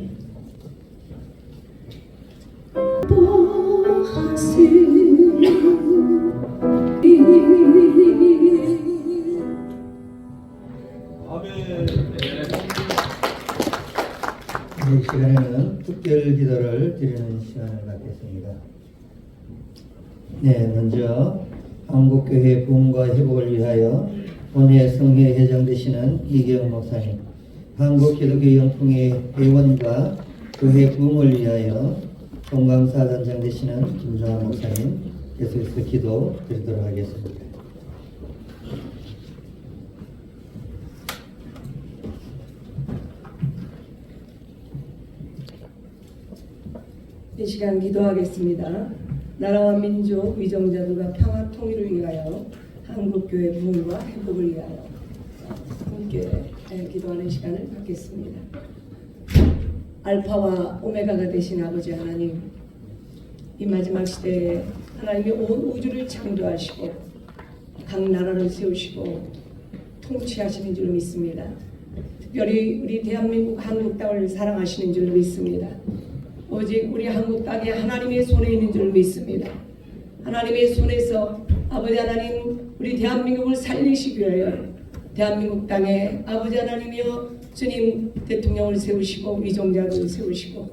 이 시간에는 특별 기도를 드리는 시간을 갖겠습니다. 네, 먼저 한국교회 부흥과 회복을 위하여 본회 성회에 회장되시는 이경 목사님, 한국기독교연풍회 회원과 교회 부흥을 위하여 동강사단장 되시는 김종환 목사님, 계속해서 기도 드리도록 하겠습니다. 이 시간 기도하겠습니다. 나라와 민족, 위정자들과 평화 통일을 위하여 한국교회 부흥과 회복을 위하여 함께 기도하는 시간을 갖겠습니다. 알파와 오메가가 되신 아버지 하나님, 이 마지막 시대에 하나님이 온 우주를 창조하시고 각 나라를 세우시고 통치하시는 줄 믿습니다. 특별히 우리 대한민국 한국 땅을 사랑하시는 줄 믿습니다. 오직 우리 한국 땅이 하나님의 손에 있는 줄 믿습니다. 하나님의 손에서 아버지 하나님 우리 대한민국을 살리시기 위하여 대한민국 땅에 아버지 하나님이여 주님 대통령을 세우시고 위정자를 세우시고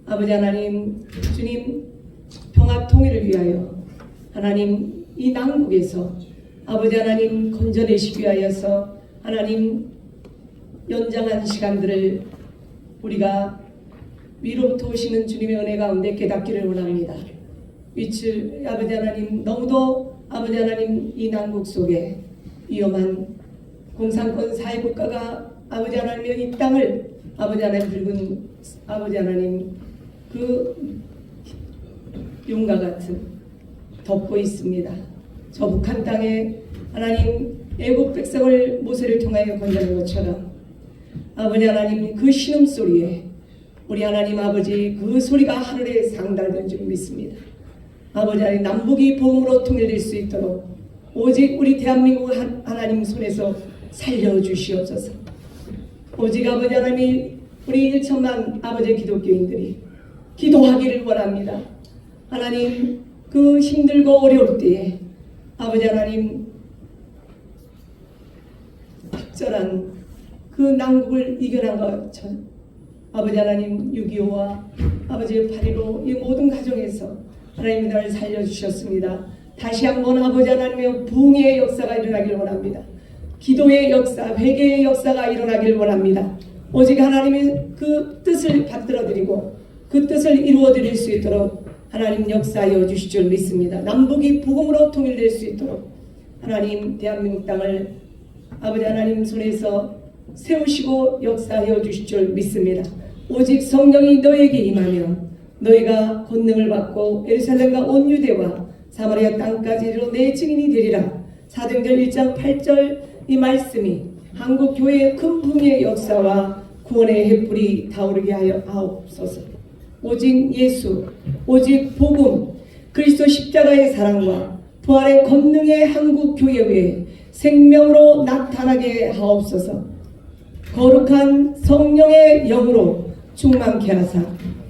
아버지 하나님 주님 평화 통일을 위하여 하나님 이 남국에서 아버지 하나님 건져내시기 위하여서 하나님 연장한 시간들을 우리가 위로부터 오시는 주님의 은혜 가운데 깨닫기를 원합니다. 위칠 아버지 하나님 너무도 아버지 하나님 이 난국 속에 위험한 공산권 사회국가가 아버지 하나님의 이 땅을 아버지 하나님 붉은 아버지 하나님 그 용과 같은 덮고 있습니다. 저 북한 땅에 하나님 애국 백성을 모세를 통하여 건져낸 것처럼 아버지 하나님 그 신음소리에 우리 하나님 아버지 그 소리가 하늘에 상달된 줄 믿습니다. 아버지 하나님 남북이 복음으로 통일될 수 있도록 오직 우리 대한민국 하나님 손에서 살려주시옵소서. 오직 아버지 하나님이 우리 1천만 아버지 기독교인들이 기도하기를 원합니다. 하나님 그 힘들고 어려울 때에 아버지 하나님 특별한 그 난국을 이겨낸 것처럼 아버지 하나님 6.25와 아버지 8.15 이 모든 가정에서 하나님 나를 살려주셨습니다. 다시 한번 아버지 하나님의 부흥의 역사가 일어나길 원합니다. 기도의 역사, 회개의 역사가 일어나길 원합니다. 오직 하나님의 그 뜻을 받들어드리고 그 뜻을 이루어드릴 수 있도록 하나님 역사하여 주실 줄 믿습니다. 남북이 복음으로 통일될 수 있도록 하나님 대한민국 땅을 아버지 하나님 손에서 세우시고 역사하여 주실 줄 믿습니다. 오직 성령이 너에게 임하며 너희가 권능을 받고 예루살렘과 온 유대와 사마리아 땅까지 이르러 내 증인이 되리라. 사도행전 1장 8절 이 말씀이 한국 교회의 큰 부흥의 역사와 구원의 횃불이 타오르게 하여 하옵소서. 오직 예수, 오직 복음, 그리스도 십자가의 사랑과 부활의 권능의 한국 교회에 생명으로 나타나게 하옵소서. 거룩한 성령의 영으로 충만케 하사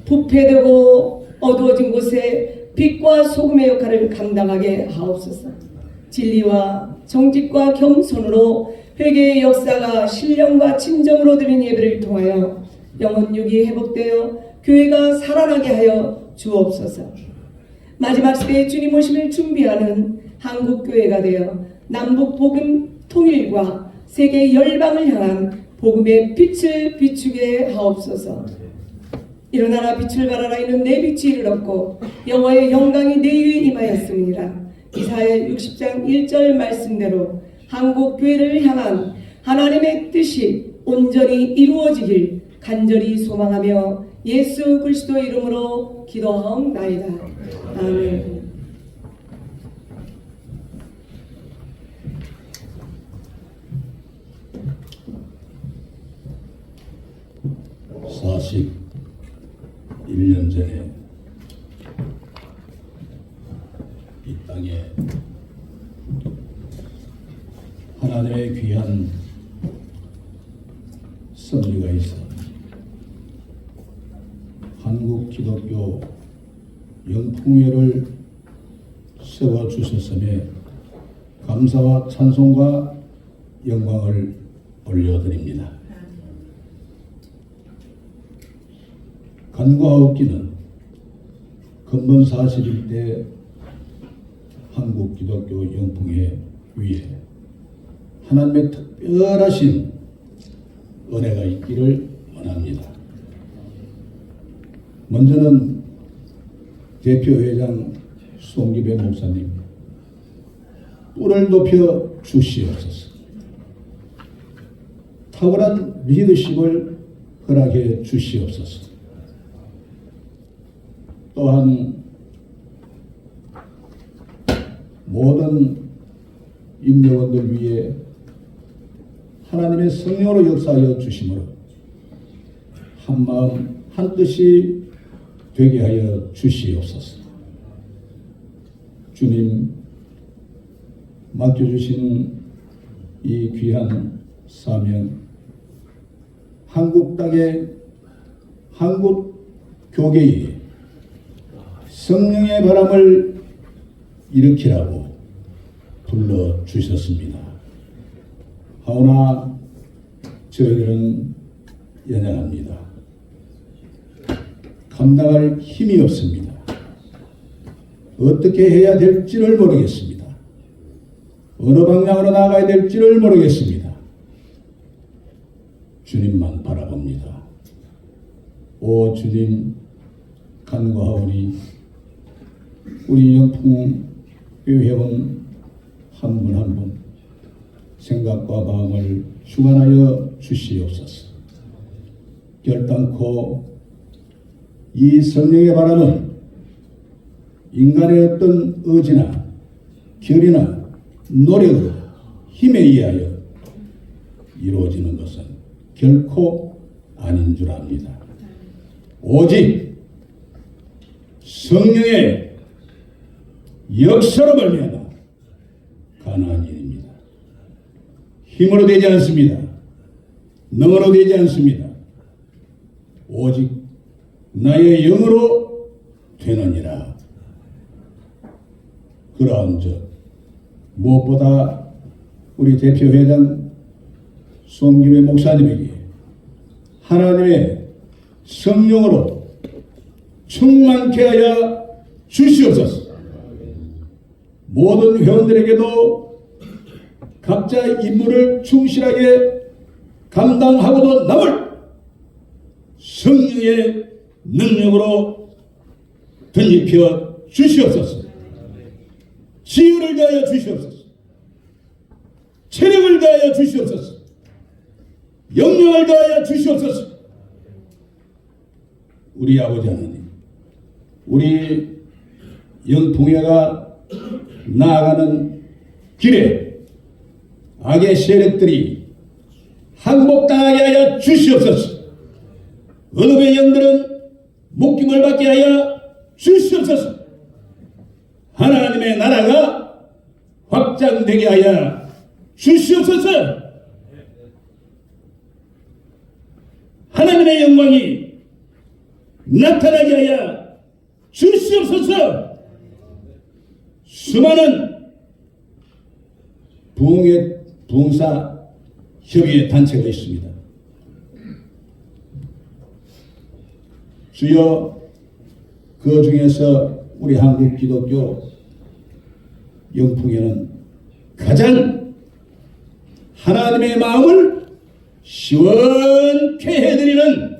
부패되고 어두워진 곳에 빛과 소금의 역할을 감당하게 하옵소서. 진리와 정직과 겸손으로 회개의 역사가 신령과 진정으로 드린 예배를 통하여 영혼육이 회복되어 교회가 살아나게 하여 주옵소서. 마지막 시대에 주님 오심을 준비하는 한국교회가 되어 남북 복음 통일과 세계 열방을 향한 복음의 빛을 비추게 하옵소서. 일어나라 빛을 발하라 이는 내 빛이 이를 얻고 여호와의 영광이 내 위에 임하였습니다. 이사야 60장 1절 말씀대로 한국 교회를 향한 하나님의 뜻이 온전히 이루어지길 간절히 소망하며 예수 그리스도 이름으로 기도하옵나이다. 아멘. 사십 1년 전에 이 땅에 하나님의 귀한 섭리가 있어 한국 기독교 영풍회를 세워주셨음에 감사와 찬송과 영광을 올려드립니다. 간과하옵기는 근본 41대 한국 기독교 영풍회 위에 하나님의 특별하신 은혜가 있기를 원합니다. 먼저는 대표회장 송기배 목사님 뿔을 높여 주시옵소서. 탁월한 리더십을 허락해 주시옵소서. 또한 모든 임무원들 위해 하나님의 성령으로 역사하여 주심으로 한마음 한뜻이 되게 하여 주시옵소서. 주님 맡겨주신 이 귀한 사명, 한국 땅의 한국 교계에 성령의 바람을 일으키라고 불러주셨습니다. 하오나 저희들은 연약합니다. 감당할 힘이 없습니다. 어떻게 해야 될지를 모르겠습니다. 어느 방향으로 나가야 될지를 모르겠습니다. 주님만 바라봅니다. 오 주님, 간구하오니 우리 영풍 회원 한 분 한 분 생각과 마음을 주관하여 주시옵소서. 결단코 이 성령의 바람은 인간의 어떤 의지나 결이나 노력으로 힘에 의하여 이루어지는 것은 결코 아닌 줄 압니다. 오직 성령의 역사로 말미암아 가능한 일입니다. 힘으로 되지 않습니다. 능으로 되지 않습니다. 오직 나의 영으로 되느니라. 그러한 즉 무엇보다 우리 대표회장 송기배 목사님에게 하나님의 성령으로 충만케 하여 주시옵소서. 모든 회원들에게도 각자의 임무를 충실하게 감당하고도 남을 성령의 능력으로 덧입혀 주시옵소서. 지혜를 다하여 주시옵소서. 체력을 다하여 주시옵소서. 영령을 다하여 주시옵소서. 우리 아버지 하나님, 우리 영풍회가 나아가는 길에 악의 세력들이 항복당하게 하여 주시옵소서. 언어의 영들은 목숨을 받게 하여 주시옵소서. 하나님의 나라가 확장되게 하여 주시옵소서. 하나님의 영광이 나타나게 하여 주시옵소서. 수많은 부흥사 협의회 단체가 있습니다. 주여 그 중에서 우리 한국 기독교 영풍에는 가장 하나님의 마음을 시원케 해드리는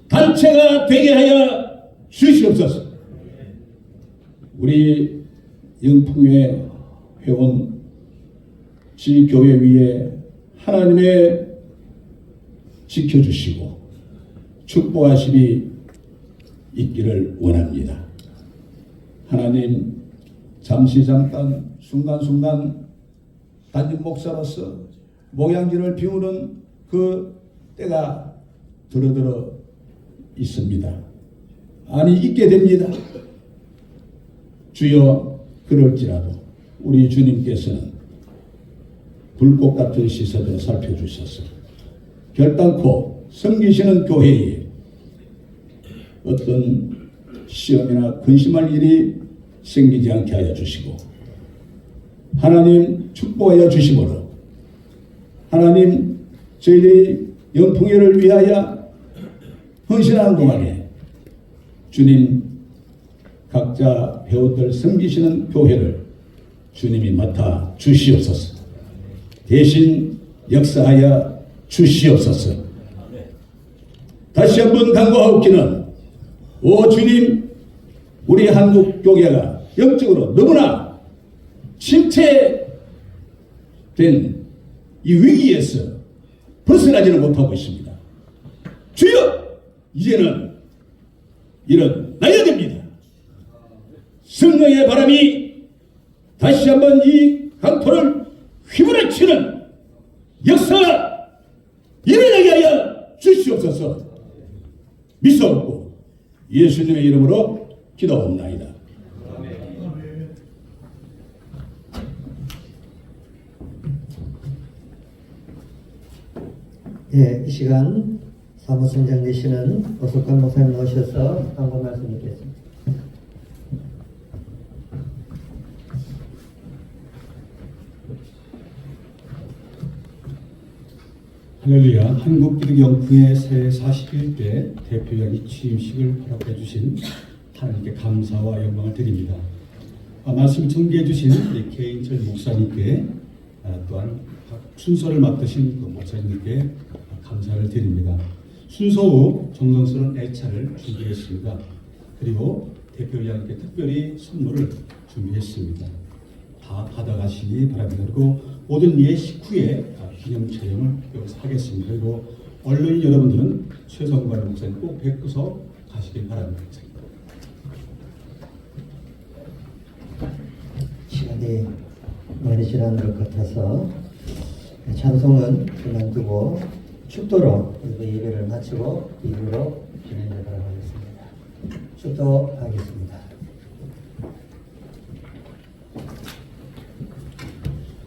단체가 되게 하여 주시옵소서. 우리 영풍회 회원 지교회 위에 하나님의 지켜주시고 축복하심이 있기를 원합니다. 하나님, 잠시 잠깐 순간순간 담임 목사로서 모양지를 비우는 그 때가 들어들어 있습니다. 아니, 있게 됩니다. 주여, 그럴지라도 우리 주님께서는 불꽃 같은 시선으로 살펴주셔서 결단코 섬기시는 교회에 어떤 시험이나 근심할 일이 생기지 않게 하여 주시고, 하나님 축복하여 주심으로 하나님 저희들이 영풍회를 위하여 헌신하는 동안에 주님 각자 회원들 섬기시는 교회를 주님이 맡아 주시옵소서. 대신 역사하여 주시옵소서. 다시 한번 강구하옵기는, 오 주님, 우리 한국 교회가 영적으로 너무나 침체된 이 위기에서 벗어나지는 못하고 있습니다. 주여, 이제는 일어나야 됩니다. 성령의 바람이 다시 한번 이 강토를 휘몰아치는 역사가 일어나게 하여 주시옵소서. 믿사옵고 예수님의 이름으로 기도하옵나이다. 이 시간 사무총장 되시는 오석환 목사님 나오셔서 한번 말씀 드리겠습니다. 할렐루야. 한국기독영풍회 새 41대 대표자기 취임식을 허락해 주신 하나님께 감사와 영광을 드립니다. 말씀 전개해 주신 우리 개인철 목사님께 또한 순서를 맡으신 그 목사님께 감사를 드립니다. 순서 후 정성스러운 애차를 준비했습니다. 그리고 대표자님께 특별히 선물을 준비했습니다. 다 받아가시기 바랍니다. 그리고 모든 예식 후에 기념 촬영을 여기서 하겠습니다. 그리고 언론인 여러분들은 최성관 목사님 꼭 뵙고서 가시길 바랍니다. 시간이 많이 지난 것 같아서 찬송은 그만두고 축도로 예배를 마치고 이후로 진행하도록 하겠습니다. 축도하겠습니다.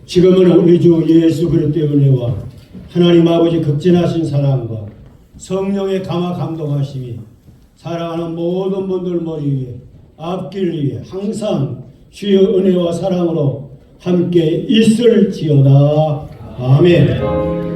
지금은 우리 주 예수 그리스도의 은혜와 하나님 아버지 극진하신 사랑과 성령의 감화 감동하심이 사랑하는 모든 분들 머리 위에 앞길 위에 항상 주의 은혜와 사랑으로 함께 있을지어다. 아멘.